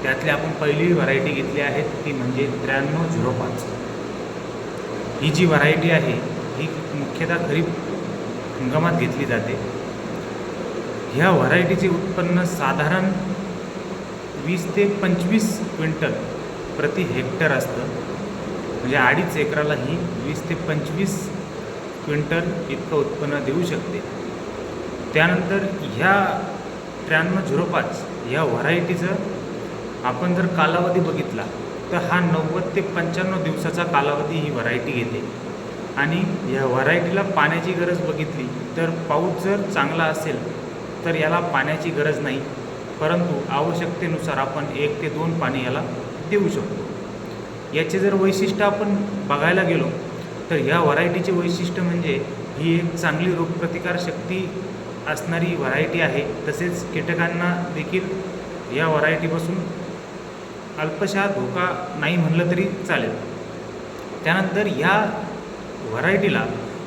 त्यातली आपण पहिली व्हरायटी घेतली आहे ती म्हणजे 9305। ही जी व्हरायटी आहे ही मुख्यतः खरीप हंगामात घेतली जाते। ह्या व्हरायटीचे उत्पन्न साधारण 20 ते 25 क्विंटल प्रति हेक्टर असतं, म्हणजे 2.5 एकराला ही 20 ते 25 क्विंटल इतकं उत्पन्न देऊ शकते। त्यानंतर ह्या 9305 ह्या व्हरायटीचं आपण जर कालावधी बघितला तर हा 90 ते 95 दिवसाचा कालावधी ही व्हरायटी घेते। आणि ह्या व्हरायटीला पाण्याची गरज बघितली तर पाऊस जर चांगला असेल तर याला पाण्याची गरज नाही, परंतु आवश्यकतेनुसार आपण 1 ते 2 पाणी याला देऊ शकतो। याचे जर वैशिष्ट्य आपण बघायला गेलो तर ह्या व्हरायटीचे वैशिष्ट्य म्हणजे ही एक चांगली रोगप्रतिकारशक्ती असणारी व्हरायटी आहे। तसेच कीटकांना देखील या व्हरायटीपासून अल्पशा धोका नाही म्हणलं तरी चालेल। त्यानंतर ह्या व्हरायटीला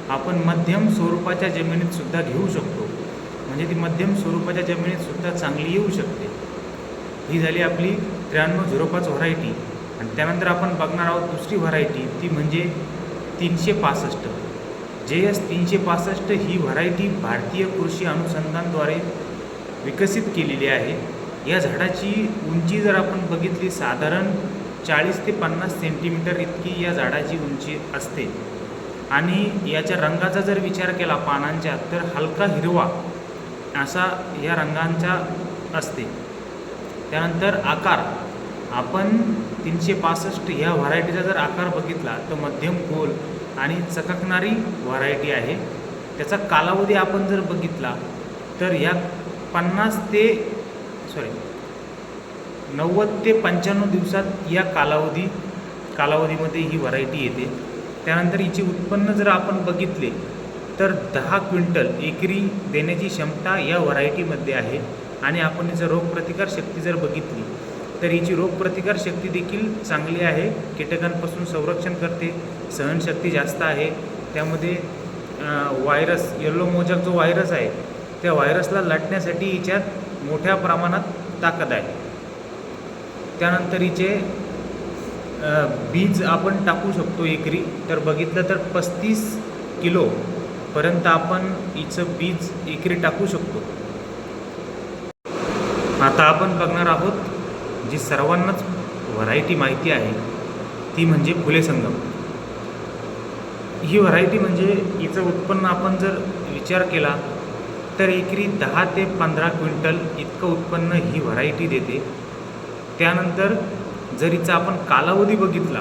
आपण मध्यम स्वरूपाच्या जमिनीतसुद्धा घेऊ शकतो, म्हणजे ती मध्यम स्वरूपाच्या जमिनीतसुद्धा चांगली येऊ शकते। ही झाली आपली 9305 व्हरायटी। आणि त्यानंतर आपण बघणार आहोत दुसरी व्हरायटी, ती म्हणजे 365। JS 365 ही व्हरायटी भारतीय कृषी अनुसंधानद्वारे विकसित केलेली आहे। या झाडाची उंची जर आपण बघितली साधारण 40 ते 50 सेंटीमीटर इतकी या झाडाची उंची असते। आणि याच्या रंगाचा जर विचार केला पानांच्या तर हलका हिरवा असा या रंगांचा असते। त्यानंतर आकार आपण 365 ह्या व्हरायटीचा जर आकार बघितला तर मध्यम गोल आणि चककणारी व्हरायटी आहे। त्याचा कालावधी आपण जर बघितला तर या 90 ते 95 दिवसात या कालावधीमध्ये ही व्हरायटी येते। त्यानंतर हिची उत्पन्न जर आपण बघितले तर 10 क्विंटल एकरी देण्याची क्षमता या व्हरायटीमध्ये आहे। आणि आपण हिचं रोगप्रतिकारशक्ती जर बघितली तर हिची रोगप्रतिकारशक्ती देखील चांगली आहे, कीटकांपासून संरक्षण करते, सहनशक्ती जास्त आहे। त्यामध्ये व्हायरस येलो मोजॅक जो व्हायरस आहे त्या व्हायरसला लढण्यासाठी हिच्यात मोठ्या प्रमाणात ताकद आहे। त्यानंतर हिचे बीज आपण टाकू शकतो एकरी तर बघितलं तर 35 किलोपर्यंत आपण हिचं बीज एकरी टाकू शकतो। आता आपण बघणार आहोत जी सर्वांनाच व्हरायटी माहिती आहे ती म्हणजे फुले संगम। ही व्हरायटी म्हणजे हिचं उत्पन्न आपण जर विचार केला तर एकरी 10 ते 15 क्विंटल इतकं उत्पन्न ही व्हरायटी देते। त्यानंतर जर हिचा आपण कालावधी बघितला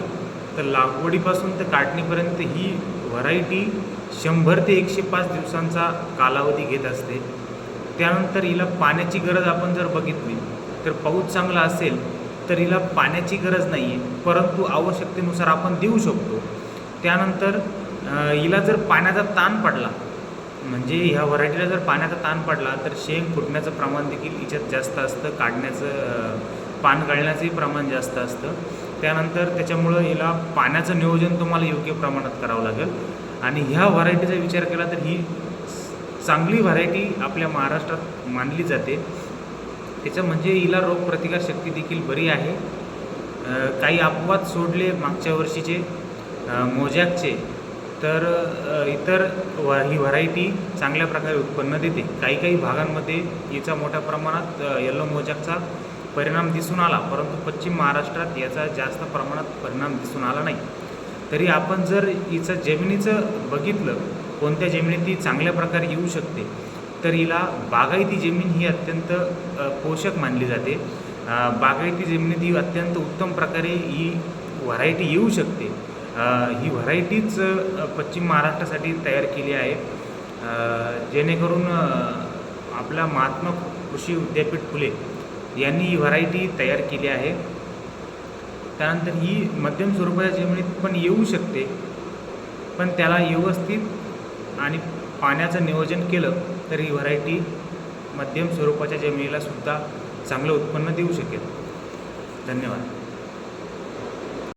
तर लागवडीपासून ते काढणीपर्यंत ही व्हरायटी 100 ते 105 दिवसांचा कालावधी घेत असते। त्यानंतर हिला पाण्याची गरज आपण जर बघितली तर पाऊस चांगला असेल तर हिला पाण्याची गरज नाही आहे, परंतु आवश्यकतेनुसार आपण देऊ शकतो। त्यानंतर हिला जर पाण्याचा ताण पडला, म्हणजे ह्या व्हरायटीला जर पाण्याचा ताण पडला तर शेंग फुटण्याचं प्रमाण देखील हिच्यात जास्त असतं, पान गळण्याचंही प्रमाण जास्त असतं। त्यानंतर त्याच्यामुळं हिला पाण्याचं नियोजन तुम्हाला योग्य प्रमाणात करावं लागेल। आणि ह्या व्हरायटीचा विचार केला तर ही चांगली व्हरायटी आपल्या महाराष्ट्रात मानली जाते। त्याचं म्हणजे हिला रोगप्रतिकारशक्ती देखील बरी आहे। काही अपवाद सोडले मागच्या वर्षीचे मोजॅकचे तर इतर ही व्हरायटी चांगल्या प्रकारे उत्पन्न देते। काही भागांमध्ये हिचा मोठ्या प्रमाणात येलो मोजॅकचा परिणाम दिसून आला, परंतु पश्चिम महाराष्ट्रात याचा जास्त प्रमाणात परिणाम दिसून आला नाही। तरी आपण जर हिचं जमिनीचं बघितलं कोणत्या जमिनीत ही चांगल्या प्रकारे येऊ शकते तर हिला बागायती जमीन ही अत्यंत पोषक मानली जाते। बागायती जमिनीत ही अत्यंत उत्तम प्रकारे ही व्हरायटी येऊ शकते। ही व्हरायटीच पश्चिम महाराष्ट्रासाठी तयार केली आहे, जेणेकरून आपला महात्मा कृषी विद्यापीठ फुले यांनी ही व्हरायटी तयार केली आहे। त्यानंतर ही मध्यम स्वरूपाच्या जमिनीत पण येऊ शकते, पण त्याला व्यवस्थित आणि पाण्याचं नियोजन केलं तर ही व्हरायटी मध्यम स्वरूपाच्या जमिनीला सुद्धा चांगलं उत्पन्न देऊ शकेल। धन्यवाद।